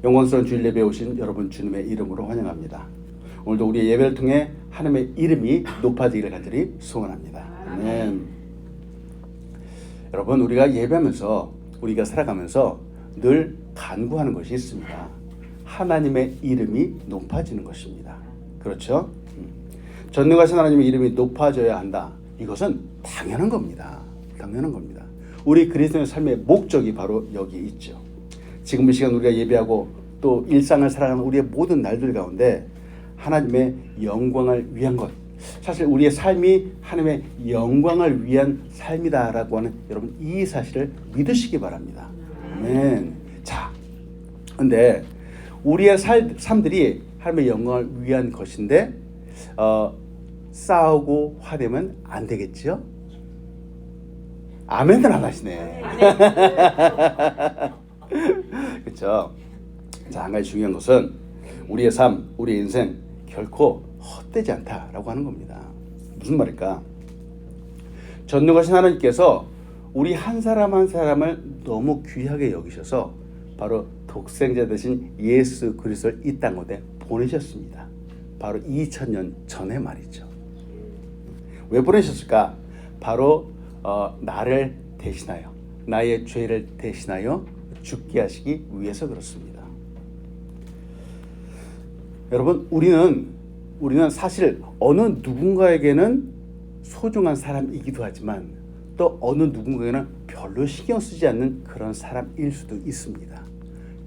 영광스러운 주일 예배에 오신 여러분 주님의 이름으로 환영합니다. 오늘도 우리의 예배를 통해 하나님의 이름이 높아지기를 간절히 소원합니다. 아멘. 여러분, 우리가 예배하면서, 우리가 살아가면서 늘 간구하는 것이 있습니다. 하나님의 이름이 높아지는 것입니다. 그렇죠? 전능하신 하나님의 이름이 높아져야 한다. 이것은 당연한 겁니다. 당연한 겁니다. 우리 그리스도의 삶의 목적이 바로 여기 있죠. 지금 이 시간 우리가 예배하고 또 일상을 살아가는 우리의 모든 날들 가운데 하나님의 영광을 위한 것, 사실 우리의 삶이 하나님의 영광을 위한 삶이다라고 하는 여러분 이 사실을 믿으시기 바랍니다. 아멘. 자, 근데 우리의 삶들이 하나님의 영광을 위한 것인데 싸우고 화내면 안 되겠죠? 아멘을 안 하시네. 그렇죠? 자, 한 가지 중요한 것은 우리의 삶, 우리의 인생 결코 헛되지 않다라고 하는 겁니다. 무슨 말일까? 전능하신 하나님께서 우리 한 사람 한 사람을 너무 귀하게 여기셔서 바로 독생자 되신 예수 그리스도를 이 땅에 보내셨습니다. 바로 2000년 전에 말이죠. 왜 보내셨을까? 바로 나를 대신하여, 나의 죄를 대신하여 죽게 하시기 위해서 그렇습니다. 여러분, 우리는 사실 어느 누군가에게는 소중한 사람이기도 하지만 또 어느 누군가에게는 별로 신경 쓰지 않는 그런 사람일 수도 있습니다.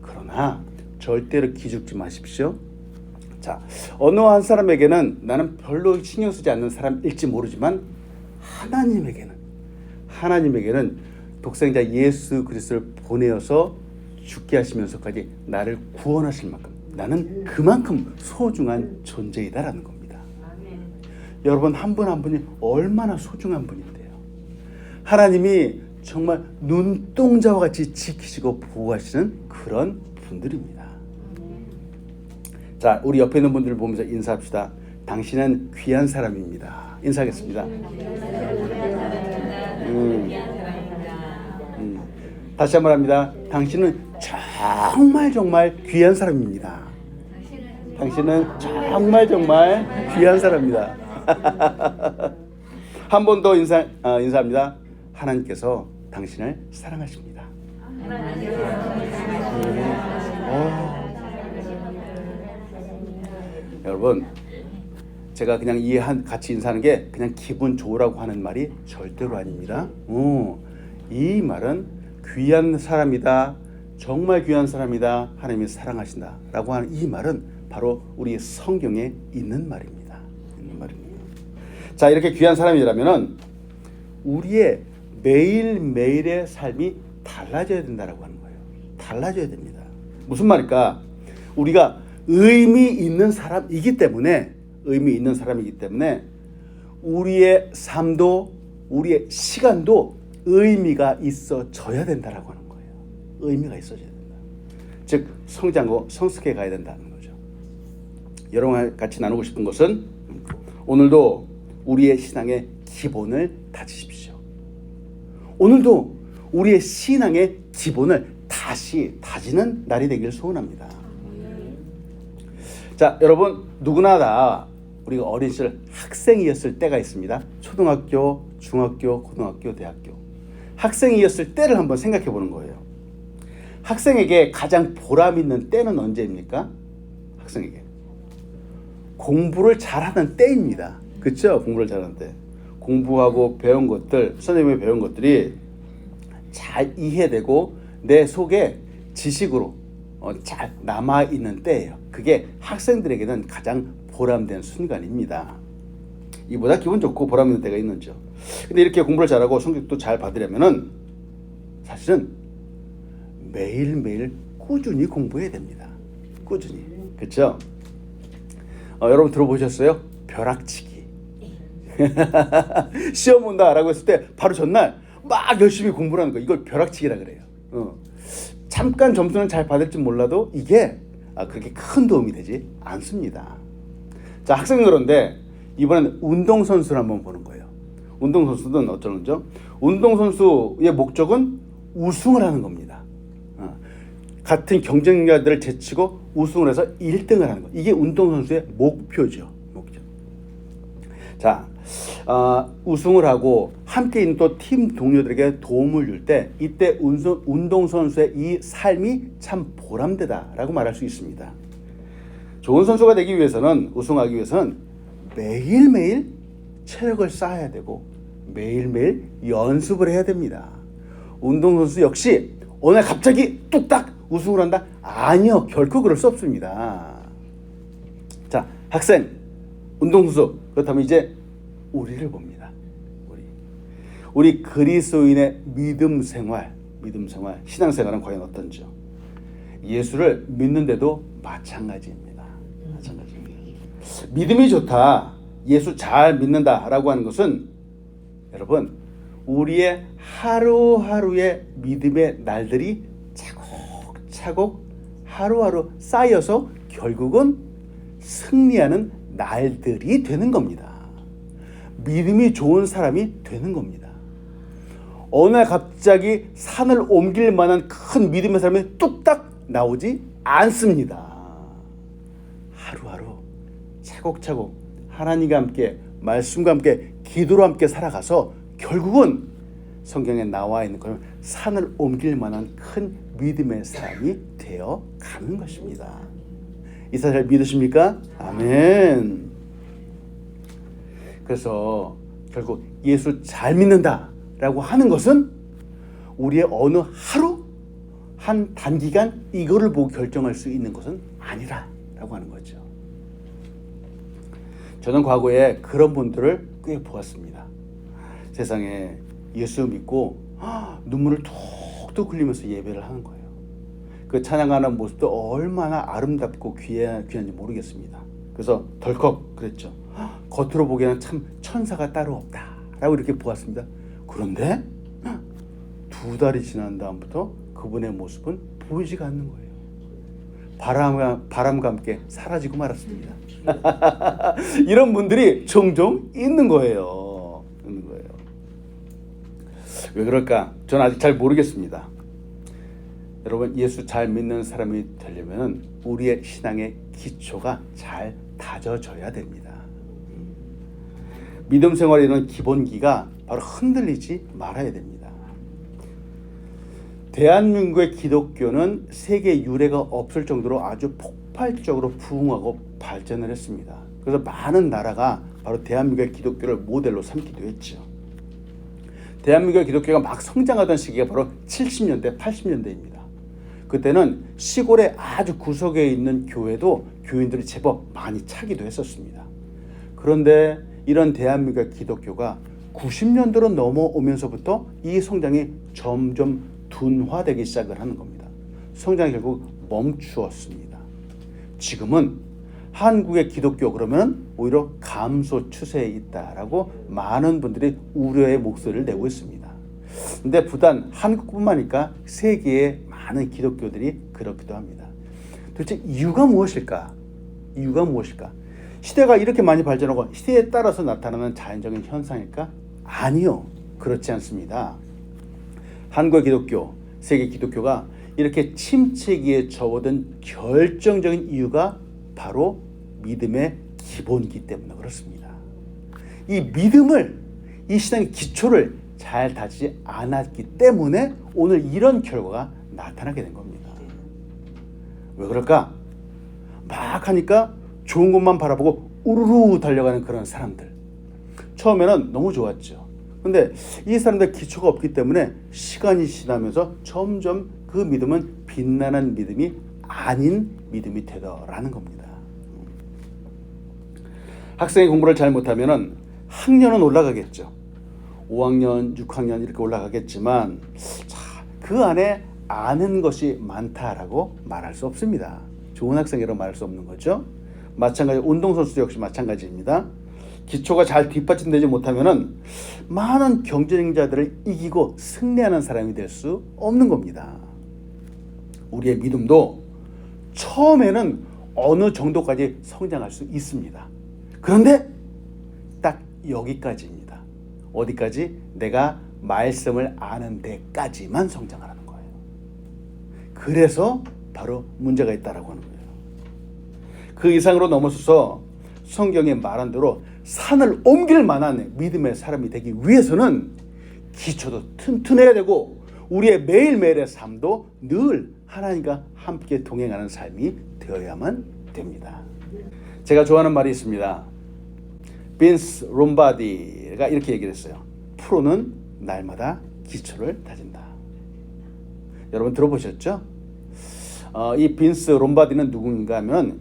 그러나 절대로 기죽지 마십시오. 자, 어느 한 사람에게는 나는 별로 신경 쓰지 않는 사람일지 모르지만 하나님에게는 독생자 예수 그리스도를 보내어서 죽게 하시면서까지 나를 구원하실 만큼 나는 그만큼 소중한 존재이다라는 겁니다. 아멘. 여러분, 한 분 한 분이 얼마나 소중한 분인데요. 하나님이 정말 눈동자와 같이 지키시고 보호하시는 그런 분들입니다. 아멘. 자, 우리 옆에 있는 분들을 보면서 인사합시다. 당신은 귀한 사람입니다. 인사하겠습니다. 다시 한번 합니다. 당신은 정말 귀한 사람입니다. 당신은 정말 귀한 사람입니다. 한 번 더 인사합니다. 하나님께서 당신을 사랑하십니다. 여러분, 제가 그냥 같이 인사하는 게 그냥 기분 좋으라고 하는 말이 절대로 아닙니다. 이 말은 귀한 사람이다, 정말 귀한 사람이다, 하나님이 사랑하신다 라고 하는 이 말은 바로 우리 성경에 있는 말입니다. 자, 이렇게 귀한 사람이라면 우리의 매일매일의 삶이 달라져야 된다라고 하는 거예요. 달라져야 됩니다. 무슨 말일까? 우리가 의미 있는 사람이기 때문에 우리의 삶도 우리의 시간도 의미가 있어져야 된다라고 하는 거예요. 의미가 있어져야 된다. 즉 성장하고 성숙해 가야 된다는 거죠. 여러분과 같이 나누고 싶은 것은 오늘도 우리의 신앙의 기본을 다지십시오. 오늘도 우리의 신앙의 기본을 다시 다지는 날이 되기를 소원합니다. 자, 여러분, 누구나 다 우리가 어린 시절 학생이었을 때가 있습니다. 초등학교, 중학교, 고등학교, 대학교. 학생이었을 때를 한번 생각해 보는 거예요. 학생에게 가장 보람 있는 때는 언제입니까? 학생에게 공부를 잘하는 때입니다. 그렇죠? 공부를 잘하는 때. 공부하고 배운 것들, 선생님이 배운 것들이 잘 이해되고 내 속에 지식으로 잘 남아있는 때예요. 그게 학생들에게는 가장 보람된 순간입니다. 이보다 기분 좋고 보람 있는 때가 있는죠. 근데 이렇게 공부를 잘하고 성적도 잘 받으려면은 사실은 매일매일 꾸준히 공부해야 됩니다. 꾸준히. 그렇죠? 여러분 들어보셨어요? 벼락치기. 시험 온다라고 했을 때 바로 전날 막 열심히 공부를 하는 거, 이걸 벼락치기라 그래요. 잠깐 점수는 잘 받을지 몰라도 이게 그렇게 큰 도움이 되지 않습니다. 자, 학생은 그런데 이번엔 운동선수를 한번 보는 거예요. 운동선수는 어쩌는 거죠? 운동선수의 목적은 우승을 하는 겁니다. 같은 경쟁자들을 제치고 우승을 해서 1등을 하는 거. 이게 운동선수의 목표죠. 목표. 자, 우승을 하고 함께 있는 또 팀 동료들에게 도움을 줄 때 이때 운동선수의 이 삶이 참 보람되다라고 말할 수 있습니다. 좋은 선수가 되기 위해서는, 우승하기 위해서는 매일매일 체력을 쌓아야 되고 매일매일 연습을 해야 됩니다. 운동선수 역시 어느 날 갑자기 뚝딱 우승을 한다? 아니요, 결코 그럴 수 없습니다. 자, 학생, 운동선수, 그렇다면 이제 우리를 봅니다. 우리 그리스도인의 믿음 생활, 신앙생활은 과연 어떤지요? 예수를 믿는데도 마찬가지입니다. 믿음이 좋다, 예수 잘 믿는다라고 하는 것은 여러분, 우리의 하루하루의 믿음의 날들이 차곡차곡 하루하루 쌓여서 결국은 승리하는 날들이 되는 겁니다. 믿음이 좋은 사람이 되는 겁니다. 어느 날 갑자기 산을 옮길 만한 큰 믿음의 사람이 뚝딱 나오지 않습니다. 하루하루 차곡차곡 하나님과 함께, 말씀과 함께, 기도로 함께 살아가서 결국은 성경에 나와 있는 것처럼 산을 옮길 만한 큰 믿음의 사람이 되어 가는 것입니다. 이 사실 믿으십니까? 아멘. 그래서 결국 예수 잘 믿는다라고 하는 것은 우리의 어느 하루, 한 단기간 이거를 보고 결정할 수 있는 것은 아니라라고 하는 거죠. 저는 과거에 그런 분들을 꽤 보았습니다. 세상에 예수 믿고 눈물을 톡톡 흘리면서 예배를 하는 거예요. 그 찬양하는 모습도 얼마나 아름답고 귀한지 모르겠습니다. 그래서 덜컥 그랬죠. 겉으로 보기에는 참 천사가 따로 없다라고 이렇게 보았습니다. 그런데 2달이 지난 다음부터 그분의 모습은 보이지가 않는 거예요. 바람과 함께 사라지고 말았습니다. 이런 분들이 종종 있는 거예요. 왜 그럴까? 저는 아직 잘 모르겠습니다. 여러분, 예수 잘 믿는 사람이 되려면 우리의 신앙의 기초가 잘 다져져야 됩니다. 믿음 생활에 있는 기본기가 바로 흔들리지 말아야 됩니다. 대한민국의 기독교는 세계 유례가 없을 정도로 아주 폭발적으로 부흥하고 발전을 했습니다. 그래서 많은 나라가 바로 대한민국의 기독교를 모델로 삼기도 했죠. 대한민국의 기독교가 막 성장하던 시기가 바로 70년대, 80년대입니다. 그때는 시골의 아주 구석에 있는 교회도 교인들이 제법 많이 차기도 했었습니다. 그런데 이런 대한민국의 기독교가 90년대로 넘어오면서부터 이 성장이 점점 둔화되기 시작을 하는 겁니다. 성장이 결국 멈추었습니다. 지금은 한국의 기독교 그러면 오히려 감소 추세에 있다라고 많은 분들이 우려의 목소리를 내고 있습니다. 근데 부단 한국뿐만이니까 세계의 많은 기독교들이 그렇기도 합니다. 도대체 이유가 무엇일까? 시대가 이렇게 많이 발전하고 시대에 따라서 나타나는 자연적인 현상일까? 아니요, 그렇지 않습니다. 한국의 기독교, 세계 기독교가 이렇게 침체기에 접어든 결정적인 이유가 바로 믿음의 기본기 때문에 그렇습니다. 이 믿음을, 이 신앙의 기초를 잘 다지지 않았기 때문에 오늘 이런 결과가 나타나게 된 겁니다. 왜 그럴까? 막 하니까 좋은 것만 바라보고 우르르 달려가는 그런 사람들. 처음에는 너무 좋았죠. 근데 이 사람들 기초가 없기 때문에 시간이 지나면서 점점 그 믿음은 빛나는 믿음이 아닌 믿음이 되더라는 겁니다. 학생이 공부를 잘 못하면은 학년은 올라가겠죠. 5학년, 6학년 이렇게 올라가겠지만 그 안에 아는 것이 많다라고 말할 수 없습니다. 좋은 학생이라고 말할 수 없는 거죠. 마찬가지 운동선수도 역시 마찬가지입니다. 기초가 잘 뒷받침되지 못하면은 많은 경쟁자들을 이기고 승리하는 사람이 될 수 없는 겁니다. 우리의 믿음도 처음에는 어느 정도까지 성장할 수 있습니다. 그런데 딱 여기까지입니다. 어디까지? 내가 말씀을 아는 데까지만 성장하는 거예요. 그래서 바로 문제가 있다라고 하는 거예요. 그 이상으로 넘어서서 성경에 말한 대로 산을 옮길 만한 믿음의 사람이 되기 위해서는 기초도 튼튼해야 되고 우리의 매일매일의 삶도 늘 하나님과 함께 동행하는 삶이 되어야만 됩니다. 제가 좋아하는 말이 있습니다. 빈스 롬바디가 이렇게 얘기를 했어요. 프로는 날마다 기초를 다진다. 여러분 들어보셨죠? 이 빈스 롬바디는 누군가 하면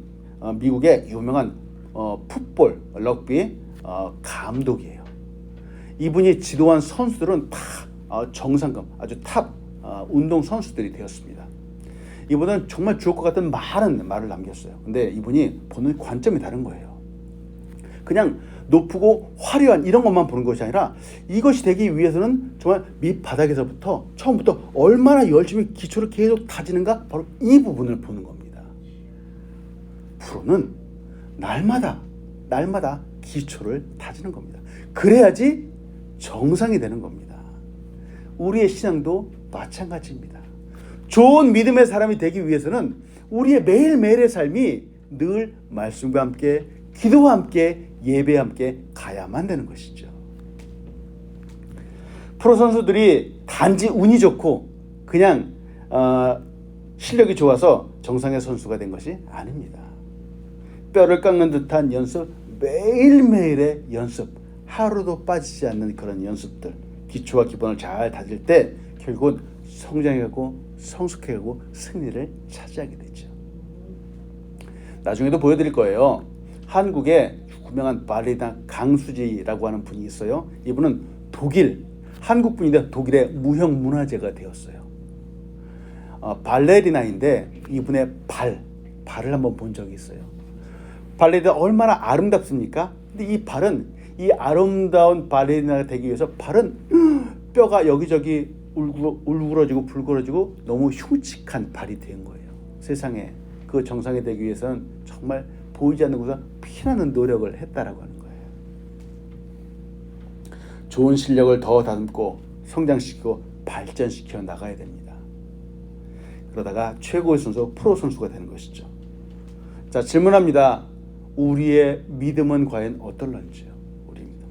미국의 유명한 풋볼, 럭비 감독이에요. 이분이 지도한 선수들은 다 정상급, 아주 탑 운동 선수들이 되었습니다. 이분은 정말 주옥 것 같은 많은 말을 남겼어요. 근데 이분이 보는 관점이 다른 거예요. 그냥 높고 화려한 이런 것만 보는 것이 아니라 이것이 되기 위해서는 정말 밑바닥에서부터 처음부터 얼마나 열심히 기초를 계속 다지는가, 바로 이 부분을 보는 겁니다. 프로는 날마다 기초를 다지는 겁니다. 그래야지 정상이 되는 겁니다. 우리의 신앙도 마찬가지입니다. 좋은 믿음의 사람이 되기 위해서는 우리의 매일매일의 삶이 늘 말씀과 함께, 기도와 함께, 예배와 함께 가야만 되는 것이죠. 프로 선수들이 단지 운이 좋고 그냥 실력이 좋아서 정상의 선수가 된 것이 아닙니다. 뼈를 깎는 듯한 연습, 매일매일의 연습, 하루도 빠지지 않는 그런 연습들, 기초와 기본을 잘 다질 때 결국은 성장해가고 성숙해가고 승리를 차지하게 되죠. 나중에도 보여드릴 거예요. 한국에 유명한 발레리나 강수지라고 하는 분이 있어요. 이분은 한국 분인데 독일의 무형문화재가 되었어요. 발레리나인데 이분의 발을 한번 본 적이 있어요. 발레리나 얼마나 아름답습니까? 근데 이 발은, 이 아름다운 발레리나가 되기 위해서 발은 뼈가 여기저기 울그러지고 불그러지고 너무 흉측한 발이 된 거예요. 세상에 그 정상이 되기 위해서는 정말 보이지 않는 곳에서 피나는 노력을 했다라고 하는 거예요. 좋은 실력을 더 다듬고 성장시키고 발전시켜 나가야 됩니다. 그러다가 최고의 선수, 프로 선수가 되는 것이죠. 자, 질문합니다. 우리의 믿음은 과연 어떨런지요? 우리 믿음.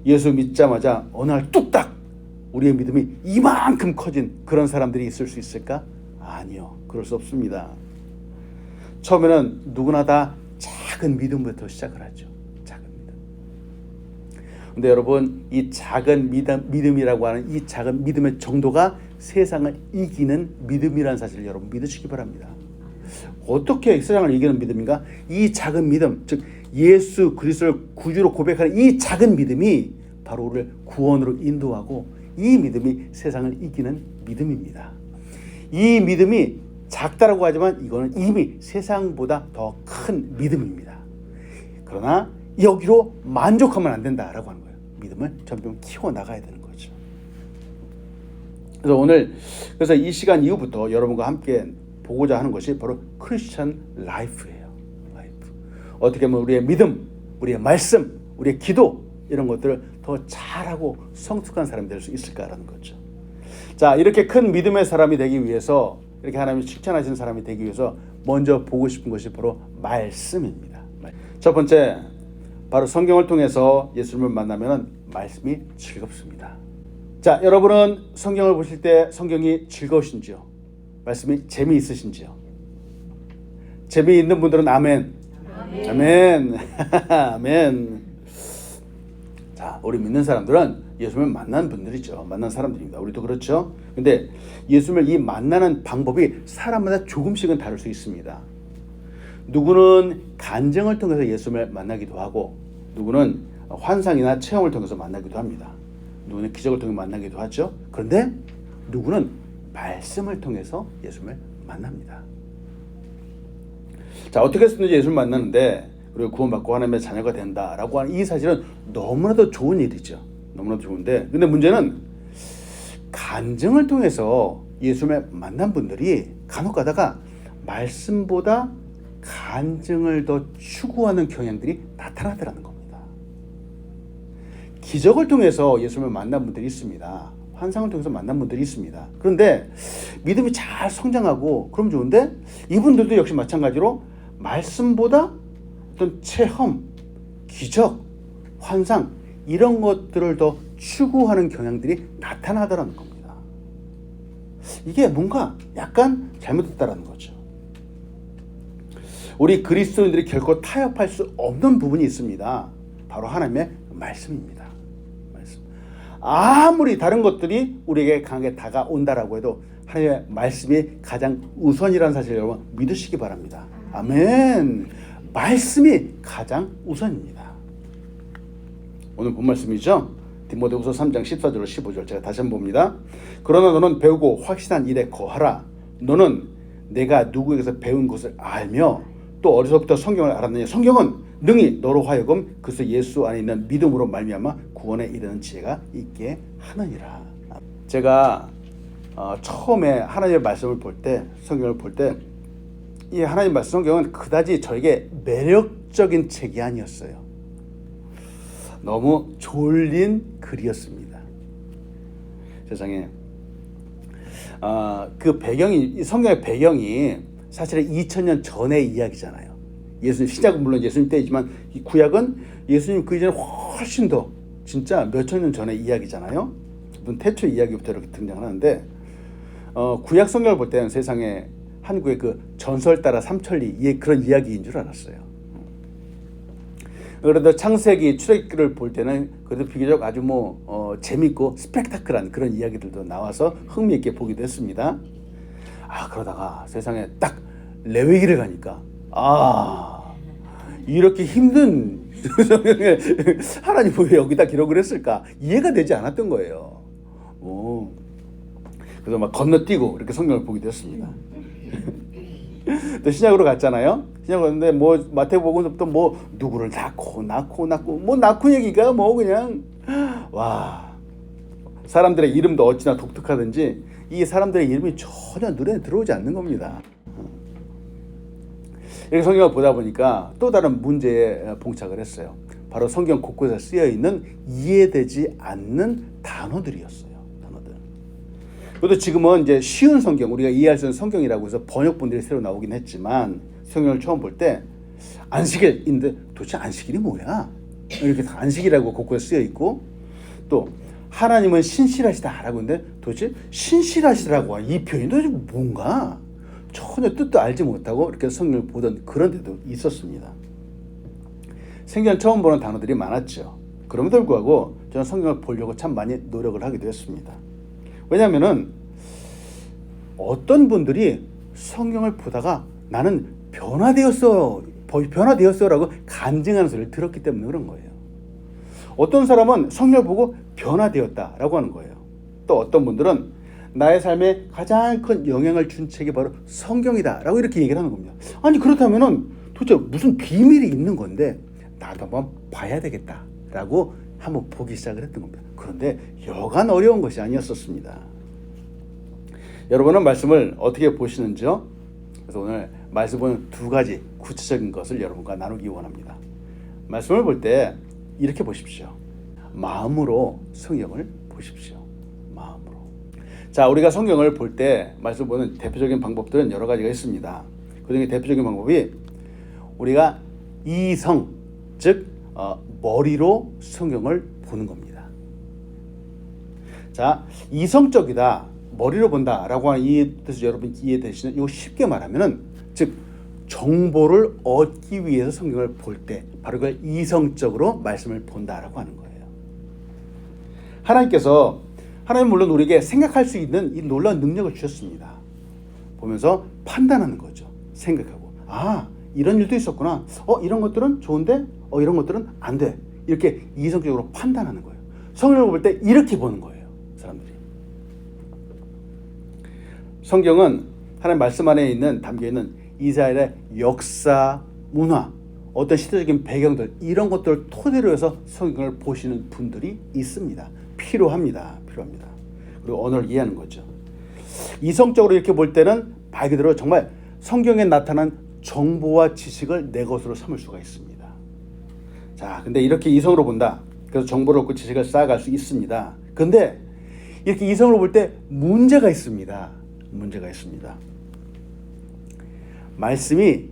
예수 믿자마자 어느 날 뚝딱 우리의 믿음이 이만큼 커진 그런 사람들이 있을 수 있을까? 아니요, 그럴 수 없습니다. 처음에는 누구나 다 작은 믿음부터 시작을 하죠. 작은 믿음. 근데 여러분, 이 작은 믿음이라고 하는 이 작은 믿음의 정도가 세상을 이기는 믿음이라는 사실을 여러분 믿으시기 바랍니다. 어떻게 세상을 이기는 믿음인가? 이 작은 믿음, 즉 예수 그리스도를 구주로 고백하는 이 작은 믿음이 바로 우리를 구원으로 인도하고 이 믿음이 세상을 이기는 믿음입니다. 이 믿음이 작다라고 하지만 이거는 이미 세상보다 더 큰 믿음입니다. 그러나 여기로 만족하면 안 된다라고 하는 거예요. 믿음을 점점 키워나가야 되는 거죠. 그래서 이 시간 이후부터 여러분과 함께 보고자 하는 것이 바로 크리스천 라이프예요. 어떻게 하면 우리의 믿음, 우리의 말씀, 우리의 기도 이런 것들을 더 잘하고 성숙한 사람이 될 수 있을까라는 거죠. 자, 이렇게 큰 믿음의 사람이 되기 위해서, 이렇게 하나님이 칭찬하시는 사람이 되기 위해서 먼저 보고 싶은 것이 바로 말씀입니다. 첫 번째, 바로 성경을 통해서 예수님을 만나면 말씀이 즐겁습니다. 자, 여러분은 성경을 보실 때 성경이 즐거우신지요? 말씀이 재미있으신지요? 재미있는 분들은 아멘. 아멘. 아멘. 자, 우리 믿는 사람들은 예수님을 만난 분들이죠. 만난 사람들입니다. 우리도 그렇죠. 근데 예수님을 이 만나는 방법이 사람마다 조금씩은 다를 수 있습니다. 누구는 간증을 통해서 예수님을 만나기도 하고, 누구는 환상이나 체험을 통해서 만나기도 합니다. 누구는 기적을 통해 만나기도 하죠. 그런데 누구는 말씀을 통해서 예수님을 만납니다. 자, 어떻게 해서든지 예수님을 만나는데, 그리고 구원받고 하나님의 자녀가 된다라고 하는 이 사실은 너무나도 좋은 일이죠. 너무나도 좋은데, 근데 문제는 간증을 통해서 예수님을 만난 분들이 간혹 가다가 말씀보다 간증을 더 추구하는 경향들이 나타나더라는 겁니다. 기적을 통해서 예수님을 만난 분들이 있습니다. 환상을 통해서 만난 분들이 있습니다. 그런데 믿음이 잘 성장하고 그럼 좋은데 이분들도 역시 마찬가지로 말씀보다 어떤 체험, 기적, 환상 이런 것들을 더 추구하는 경향들이 나타나더라는 겁니다. 이게 뭔가 약간 잘못됐다라는 거죠. 우리 그리스도인들이 결코 타협할 수 없는 부분이 있습니다. 바로 하나님의 말씀입니다. 말씀. 아무리 다른 것들이 우리에게 강하게 다가온다라고 해도 하나님의 말씀이 가장 우선이라는 사실을 여러분 믿으시기 바랍니다. 아멘. 말씀이 가장 우선입니다. 오늘 본 말씀이죠. 디모데후서 3장 14절 15절 제가 다시 한번 봅니다. 그러나 너는 배우고 확신한 일에 거하라. 너는 내가 누구에게서 배운 것을 알며 또 어려서부터 성경을 알았느냐. 성경은 능히 너로 하여금 그리스도 예수 안에 있는 믿음으로 말미암아 구원에 이르는 지혜가 있게 하느니라. 제가 처음에 하나님의 말씀을 볼 때, 성경을 볼 때 이 하나님 말씀 성경은 그다지 저에게 매력적인 책이 아니었어요. 너무 졸린 글이었습니다. 세상에 그 배경이, 성경의 배경이 사실은 2000년 전의 이야기잖아요. 예수님, 시작은 물론 예수님 때이지만 이 구약은 예수님 그 이전에 훨씬 더 진짜 몇천 년 전의 이야기잖아요. 물론 태초 이야기부터 이렇게 등장하는데 구약 성경을 볼 때는 세상에 한국의 그 전설 따라 삼천리 그런 이야기인 줄 알았어요. 그래도 창세기, 출애굽기를 볼 때는 그래도 비교적 아주 재밌고 스펙타클한 그런 이야기들도 나와서 흥미있게 보기도 했습니다. 그러다가 세상에 딱 레위기를 가니까 이렇게 힘든 하나님은 왜 여기다 기록을 했을까 이해가 되지 않았던 거예요. 그래서 막 건너뛰고 이렇게 성경을 보기도 했습니다. 또 신약으로 갔잖아요. 신약으로 갔는데 마태복음부터 누구를 낳고 얘기가 그냥 사람들의 이름도 어찌나 독특하든지 이 사람들의 이름이 전혀 눈에 들어오지 않는 겁니다. 이렇게 성경을 보다 보니까 또 다른 문제에 봉착을 했어요. 바로 성경 곳곳에 쓰여 있는 이해되지 않는 단어들이었어요. 그것도 지금은 이제 쉬운 성경, 우리가 이해할 수 있는 성경이라고 해서 번역본들이 새로 나오긴 했지만 성경을 처음 볼 때 안식일인데 도대체 안식일이 뭐야? 이렇게 안식이라고 곳곳에 쓰여 있고 또 하나님은 신실하시다라고 했는데 도대체 신실하시다라고 이 표현이 도대체 뭔가 전혀 뜻도 알지 못하고 이렇게 성경을 보던 그런 데도 있었습니다. 성경 처음 보는 단어들이 많았죠. 그럼에도 불구하고 저는 성경을 보려고 참 많이 노력을 하기도 했습니다. 왜냐하면은 어떤 분들이 성경을 보다가 나는 변화되었어라고 간증하는 소리를 들었기 때문에 그런 거예요. 어떤 사람은 성경을 보고 변화되었다라고 하는 거예요. 또 어떤 분들은 나의 삶에 가장 큰 영향을 준 책이 바로 성경이다라고 이렇게 얘기를 하는 겁니다. 아니 그렇다면은 도대체 무슨 비밀이 있는 건데 나도 한번 봐야 되겠다라고 한번 보기 시작을 했던 겁니다. 그런데 여간 어려운 것이 아니었었습니다. 여러분은 말씀을 어떻게 보시는지요? 그래서 오늘 말씀 보는 두 가지 구체적인 것을 여러분과 나누기 원합니다. 말씀을 볼 때 이렇게 보십시오. 마음으로 성경을 보십시오. 마음으로. 자, 우리가 성경을 볼 때 말씀 보는 대표적인 방법들은 여러 가지가 있습니다. 그중에 대표적인 방법이 우리가 이성, 즉 머리로 성경을 보는 겁니다. 자, 이성적이다, 머리로 본다라고 하는 이 뜻을 여러분 이해되시는 이거 쉽게 말하면은 즉 정보를 얻기 위해서 성경을 볼 때 바로 그걸 이성적으로 말씀을 본다라고 하는 거예요. 하나님 물론 우리에게 생각할 수 있는 이 놀라운 능력을 주셨습니다. 보면서 판단하는 거죠. 생각하고 이런 일도 있었구나. 이런 것들은 좋은데 이런 것들은 안 돼. 이렇게 이성적으로 판단하는 거예요. 성경을 볼 때 이렇게 보는 거예요. 사람들이. 성경은 하나님 말씀 안에 담겨있는 이스라엘의 역사, 문화, 어떤 시대적인 배경들 이런 것들을 토대로 해서 성경을 보시는 분들이 있습니다. 필요합니다. 그리고 언어를 이해하는 거죠. 이성적으로 이렇게 볼 때는 말 그대로 정말 성경에 나타난 정보와 지식을 내 것으로 삼을 수가 있습니다. 자, 근데 이렇게 이성으로 본다. 그래서 정보를 얻고 지식을 쌓아갈 수 있습니다. 근데 이렇게 이성으로 볼 때 문제가 있습니다. 문제가 있습니다. 말씀이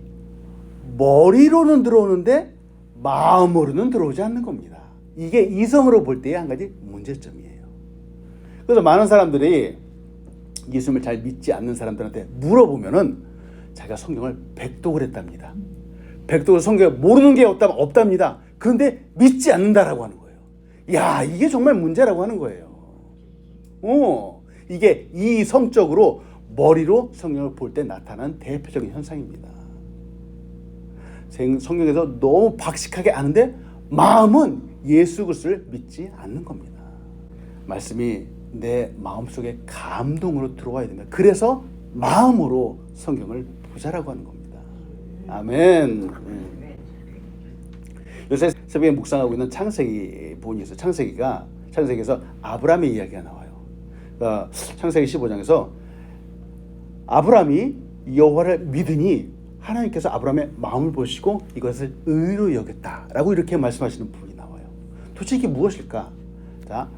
머리로는 들어오는데 마음으로는 들어오지 않는 겁니다. 이게 이성으로 볼 때의 한 가지 문제점이에요. 그래서 많은 사람들이 예수님을 잘 믿지 않는 사람들한테 물어보면은 자기가 성경을 백독을 했답니다. 백독을 성경을 모르는 게 없답니다. 그런데 믿지 않는다라고 하는 거예요. 야, 이게 정말 문제라고 하는 거예요. 이게 이성적으로 머리로 성경을 볼 때 나타나는 대표적인 현상입니다. 성경에서 너무 박식하게 아는데 마음은 예수 그리스도를 믿지 않는 겁니다. 말씀이 내 마음속에 감동으로 들어와야 됩니다. 그래서 마음으로 성경을 보자라고 하는 겁니다. 아멘. 요새 새벽에 묵상하고 있는 창세기 본이 있어요. 창세기에서 아브라함의 이야기가 나와요. 그러니까 창세기 15장에서 아브라함이 여호와를 믿으니 하나님께서 아브라함의 마음을 보시고 이것을 의로 여겼다라고 이렇게 말씀하시는 부분이 나와요. 도대체 이게 무엇일까? 자,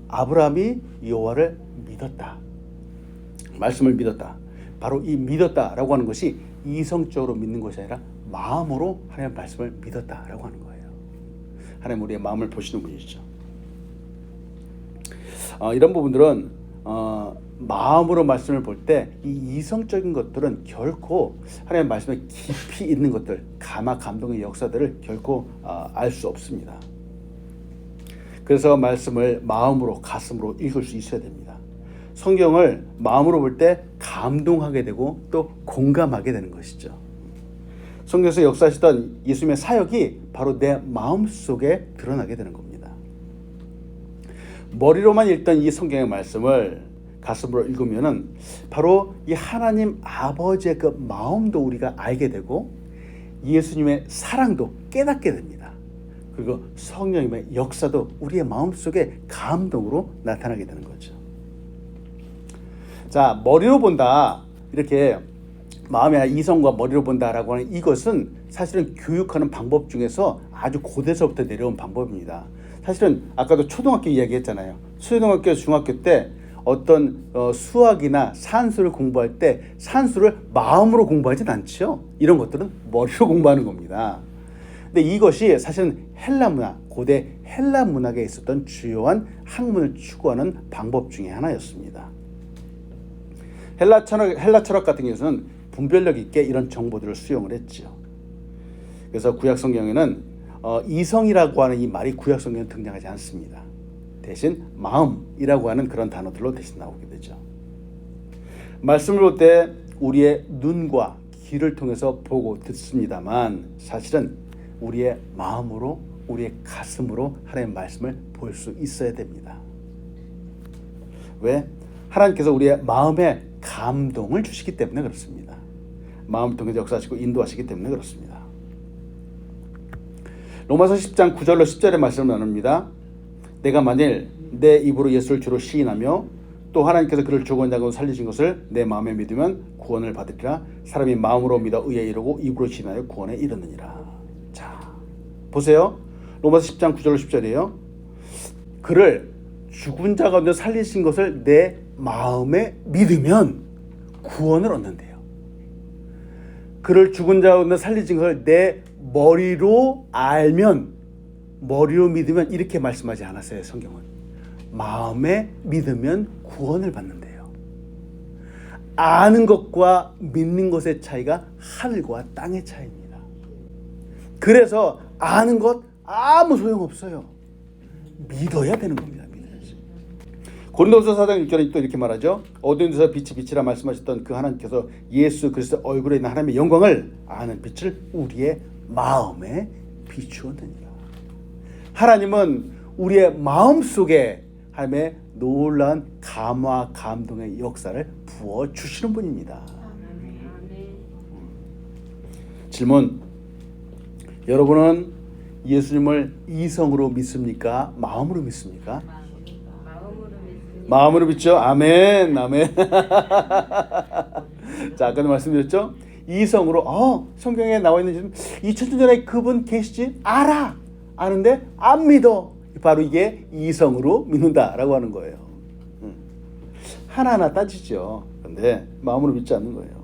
아브라함이 여호와를 믿었다. 말씀을 믿었다. 바로 이 믿었다라고 하는 것이 이성적으로 믿는 것이 아니라 마음으로 하나님의 말씀을 믿었다라고 하는 거예요. 하나님 우리의 마음을 보시는 분이시죠. 이런 부분들은 마음으로 말씀을 볼 때 이 이성적인 것들은 결코 하나님의 말씀에 깊이 있는 것들, 감동의 역사들을 결코 알 수 없습니다. 그래서 말씀을 마음으로 가슴으로 읽을 수 있어야 됩니다. 성경을 마음으로 볼 때 감동하게 되고 또 공감하게 되는 것이죠. 성경에서 역사하시던 예수님의 사역이 바로 내 마음속에 드러나게 되는 겁니다. 머리로만 읽던 이 성경의 말씀을 가슴으로 읽으면은 바로 이 하나님 아버지의 그 마음도 우리가 알게 되고 예수님의 사랑도 깨닫게 됩니다. 그리고 성령님의 역사도 우리의 마음속에 감동으로 나타나게 되는 거죠. 자, 머리로 본다, 이렇게 마음의 이성과 머리로 본다라고 하는 이것은 사실은 교육하는 방법 중에서 아주 고대서부터 내려온 방법입니다. 사실은 아까도 초등학교 이야기했잖아요. 초등학교, 중학교 때 어떤 수학이나 산수를 공부할 때 산수를 마음으로 공부하진 않죠. 이런 것들은 머리로 공부하는 겁니다. 근데 이것이 사실은 헬라 문화, 고대 헬라 문학에 있었던 주요한 학문을 추구하는 방법 중에 하나였습니다. 헬라 철학 같은 경우에는 분별력 있게 이런 정보들을 수용을 했죠. 그래서 구약 성경에는 이성이라고 하는 이 말이 구약 성경에 등장하지 않습니다. 대신 마음이라고 하는 그런 단어들로 대신 나오게 되죠. 말씀을 볼 때 우리의 눈과 귀를 통해서 보고 듣습니다만 사실은 우리의 마음으로, 우리의 가슴으로 하나님의 말씀을 볼 수 있어야 됩니다. 왜? 하나님께서 우리의 마음에 감동을 주시기 때문에 그렇습니다. 마음을 통해 역사하시고 인도하시기 때문에 그렇습니다. 로마서 10장 9절로 10절의 말씀을 나눕니다. 내가 만일 내 입으로 예수를 주로 시인하며 또 하나님께서 그를 죽은 자고 살리신 것을 내 마음에 믿으면 구원을 받으리라. 사람이 마음으로 믿어 의에 이르고 입으로 시인하여 구원에 이르느니라. 자, 보세요. 로마서 10장 9절로 10절이에요. 그를 죽은 자 가운데 살리신 것을 내 마음에 믿으면 구원을 얻는데요. 그를 죽은 자 가운데 살리신 것을 내 머리로 알면, 머리로 믿으면 이렇게 말씀하지 않았어요. 성경은 마음에 믿으면 구원을 받는데요. 아는 것과 믿는 것의 차이가 하늘과 땅의 차이입니다. 그래서 아는 것 아무 소용없어요. 믿어야 되는 겁니다. 고린도서 4장 6절에 또 이렇게 말하죠. 어두운 데서 빛이 빛이라 말씀하셨던 그 하나님께서 예수 그리스도 얼굴에 있는 하나님의 영광을 아는 빛을 우리의 마음에 비추었느니라. 하나님은 우리의 마음속에 하나님의 놀라운 감화 감동의 역사를 부어주시는 분입니다. 질문: 여러분은 예수님을 이성으로 믿습니까? 마음으로 믿습니까? 마음으로 믿죠? 아멘, 아멘. 자, 아까도 말씀드렸죠? 이성으로, 성경에 나와 있는 2000년 전에 그분 계시지? 알아! 아는데 안 믿어. 바로 이게 이성으로 믿는다라고 하는 거예요. 하나하나 따지죠. 그런데 마음으로 믿지 않는 거예요.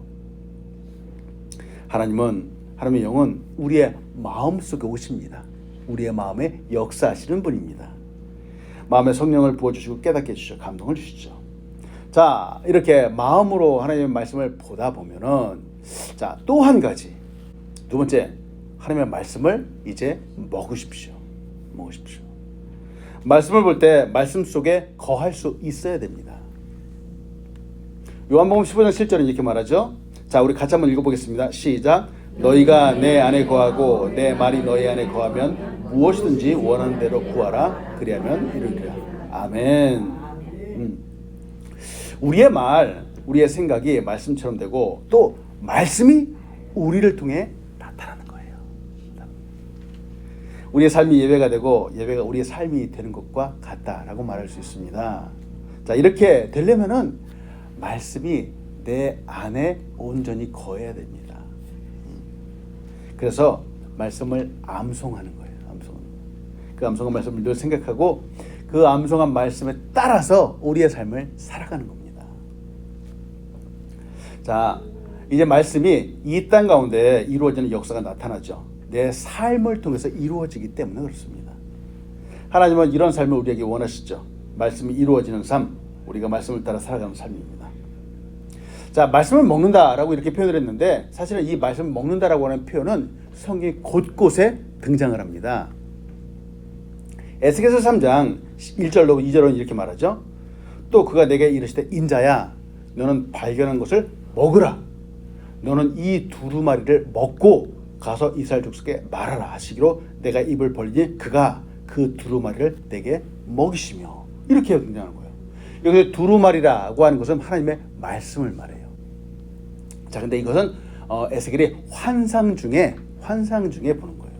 하나님의 영은 우리의 마음속에 오십니다. 우리의 마음에 역사하시는 분입니다. 마음에 성령을 부어주시고 깨닫게 해주시죠. 감동을 주시죠. 자, 이렇게 마음으로 하나님의 말씀을 보다 보면은, 자, 또 한 가지, 두 번째, 하나님의 말씀을 이제 먹으십시오. 말씀을 볼 때 말씀 속에 거할 수 있어야 됩니다. 요한복음 15장 7절은 이렇게 말하죠. 자, 우리 같이 한번 읽어보겠습니다. 시작. 너희가 내 안에 거하고 내 말이 너희 안에 거하면 무엇이든지 원하는 대로 구하라. 그리하면 이루리라. 아멘. 우리의 말, 우리의 생각이 말씀처럼 되고 또 말씀이 우리를 통해 나타나는 거예요. 우리의 삶이 예배가 되고 예배가 우리의 삶이 되는 것과 같다라고 말할 수 있습니다. 자, 이렇게 되려면은 말씀이 내 안에 온전히 거해야 됩니다. 그래서 말씀을 암송하는 거예요. 그 암송한 말씀을 늘 생각하고 그 암송한 말씀에 따라서 우리의 삶을 살아가는 겁니다. 자, 이제 말씀이 이 땅 가운데 이루어지는 역사가 나타나죠. 내 삶을 통해서 이루어지기 때문에 그렇습니다. 하나님은 이런 삶을 우리에게 원하시죠. 말씀이 이루어지는 삶, 우리가 말씀을 따라 살아가는 삶입니다. 자, 말씀을 먹는다라고 이렇게 표현을 했는데 사실은 이 말씀을 먹는다라고 하는 표현은 성경 곳곳에 등장을 합니다. 에스겔서 3장 1절로 2절은 이렇게 말하죠. 또 그가 내게 이르시되 인자야 너는 발견한 것을 먹으라. 너는 이 두루마리를 먹고 가서 이스라엘 족속에 말하라 하시기로 내가 입을 벌리니 그가 그 두루마리를 내게 먹이시며 이렇게 등장하는 거예요. 여기서 두루마리라고 하는 것은 하나님의 말씀을 말해요. 자, 근데 이것은 에스겔이 환상 중에 보는 거예요.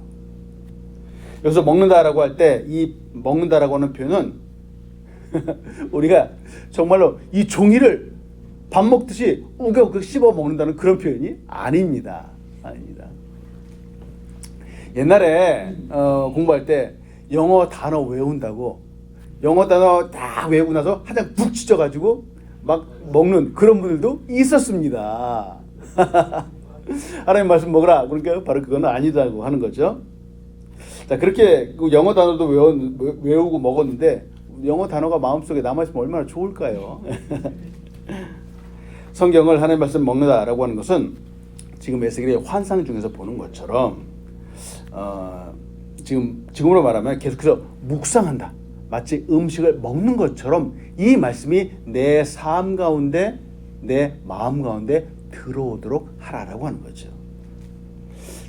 여기서 먹는다라고 할 때 이 먹는다라고 하는 표현은 우리가 정말로 이 종이를 밥 먹듯이 우겨우겨 씹어 먹는다는 그런 표현이 아닙니다. 옛날에 공부할 때 영어 단어 외운다고 영어 단어 다 외우고 나서 한 장 푹 찢어가지고 막 먹는 그런 분들도 있었습니다. 하나님 말씀 먹으라. 그러니까 바로 그건 아니다고 하는 거죠. 자, 그렇게 영어 단어도 외우고 먹었는데 영어 단어가 마음속에 남아있으면 얼마나 좋을까요? 성경을 하나님 말씀 먹는다라고 하는 것은 지금 에스겔의 환상 중에서 보는 것처럼 지금으로 말하면 계속해서 묵상한다. 마치 음식을 먹는 것처럼 이 말씀이 내 삶 가운데 내 마음 가운데 들어오도록 하라라고 하는 거죠.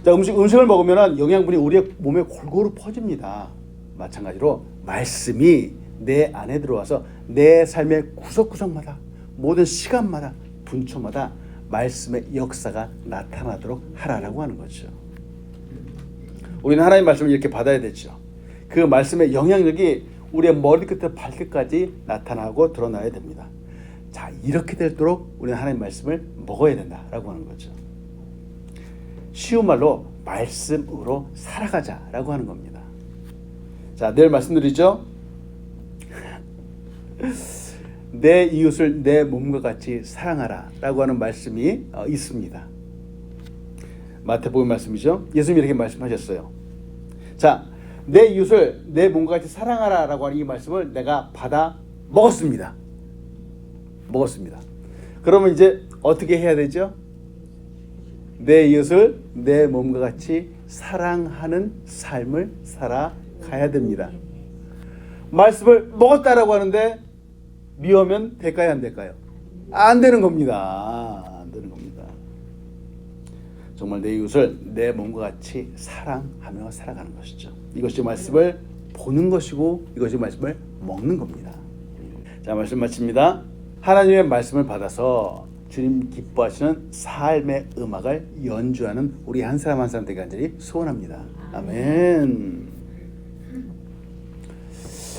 자, 음식을 먹으면 영양분이 우리의 몸에 골고루 퍼집니다. 마찬가지로 말씀이 내 안에 들어와서 내 삶의 구석구석마다 모든 시간마다 분초마다 말씀의 역사가 나타나도록 하라라고 하는 거죠. 우리는 하나님의 말씀을 이렇게 받아야 되죠. 그 말씀의 영향력이 우리의 머리끝부터 발끝까지 나타나고 드러나야 됩니다. 자, 이렇게 되도록 우리는 하나님의 말씀을 먹어야 된다라고 하는 거죠. 쉬운 말로 말씀으로 살아가자라고 하는 겁니다. 자, 늘 말씀드리죠. 내 이웃을 내 몸과 같이 사랑하라라고 하는 말씀이 있습니다. 마태복음 말씀이죠. 예수님이 이렇게 말씀하셨어요. 자, 내 이웃을 내 몸과 같이 사랑하라라고 하는 이 말씀을 내가 받아 먹었습니다. 그러면 이제 어떻게 해야 되죠? 내 이웃을 내 몸과 같이 사랑하는 삶을 살아가야 됩니다. 말씀을 먹었다라고 하는데 미워하면 될까요, 안 될까요? 안 되는 겁니다. 정말 내 이웃을 내 몸과 같이 사랑하며 살아가는 것이죠. 이것이 말씀을 보는 것이고 이것이 말씀을 먹는 겁니다. 자, 말씀 마칩니다. 하나님의 말씀을 받아서 주님 기뻐하시는 삶의 음악을 연주하는 우리 한 사람 한 사람 되게 간절히 소원합니다. 아멘.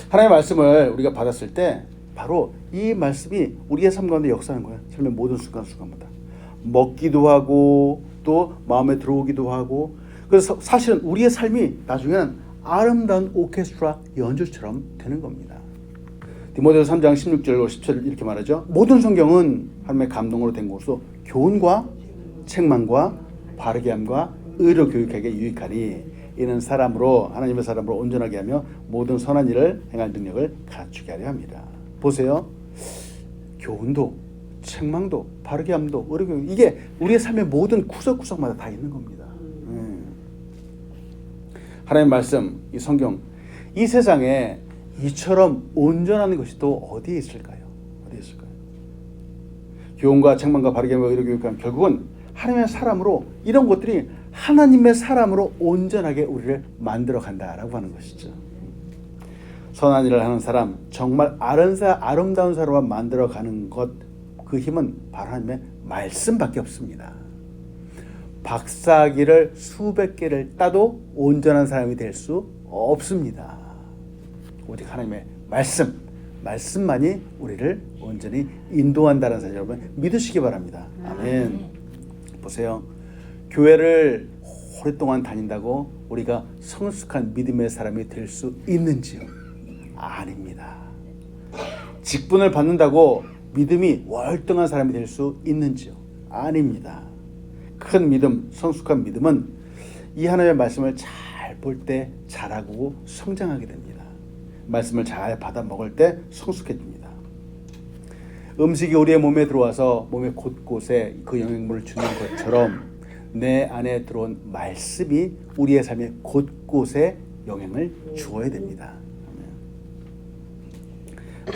하나님의 말씀을 우리가 받았을 때 바로 이 말씀이 우리의 삶 가운데 역사하는 거예요. 삶의 모든 순간순간마다 먹기도 하고 또 마음에 들어오기도 하고, 그래서 사실은 우리의 삶이 나중에는 아름다운 오케스트라 연주처럼 되는 겁니다. 디모데후서 3장 16절 17절 이렇게 말하죠. 모든 성경은 하나님의 감동으로 된 것으로 교훈과 책망과 바르게 함과 의로 교육하게 유익하니 이는 사람으로 하나님의 사람으로 온전하게 하며 모든 선한 일을 행할 능력을 갖추게 하려 합니다. 보세요. 교훈도 책망도 바르게 함도 의로 교육, 이게 우리의 삶의 모든 구석구석마다 다 있는 겁니다. 하나님의 말씀, 이 성경, 이 세상에 이처럼 온전한 것이 또 어디에 있을까요? 어디에 있을까요? 교훈과 책망과 바르게 함과 의로 교육하면 결국은 하나님의 사람으로, 이런 것들이 하나님의 사람으로 온전하게 우리를 만들어 간다라고 하는 것이죠. 선한 일을 하는 사람, 정말 아름다운 사람을 만들어 가는 것, 그 힘은 바로 하나님의 말씀밖에 없습니다. 박사학위를 수백 개를 따도 온전한 사람이 될 수 없습니다. 오직 하나님의 말씀만이 우리를 온전히 인도한다는 사실 여러분 믿으시기 바랍니다. 아멘. 보세요. 교회를 오랫동안 다닌다고 우리가 성숙한 믿음의 사람이 될 수 있는지요? 아닙니다. 직분을 받는다고 믿음이 월등한 사람이 될 수 있는지요? 아닙니다. 큰 믿음, 성숙한 믿음은 이 하나님의 말씀을 잘 볼 때 자라고 성장하게 됩니다. 말씀을 잘 받아 먹을 때 성숙해집니다. 음식이 우리의 몸에 들어와서 몸의 곳곳에 그 영양분을 주는 것처럼 내 안에 들어온 말씀이 우리의 삶의 곳곳에 영향을 주어야 됩니다.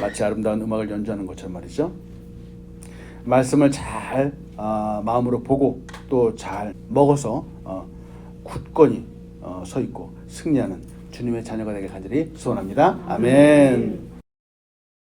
마치 아름다운 음악을 연주하는 것처럼 말이죠. 말씀을 잘 마음으로 보고 또 잘 먹어서 굳건히 서 있고 승리하는 주님의 자녀가 되길 간절히 소원합니다. 아멘.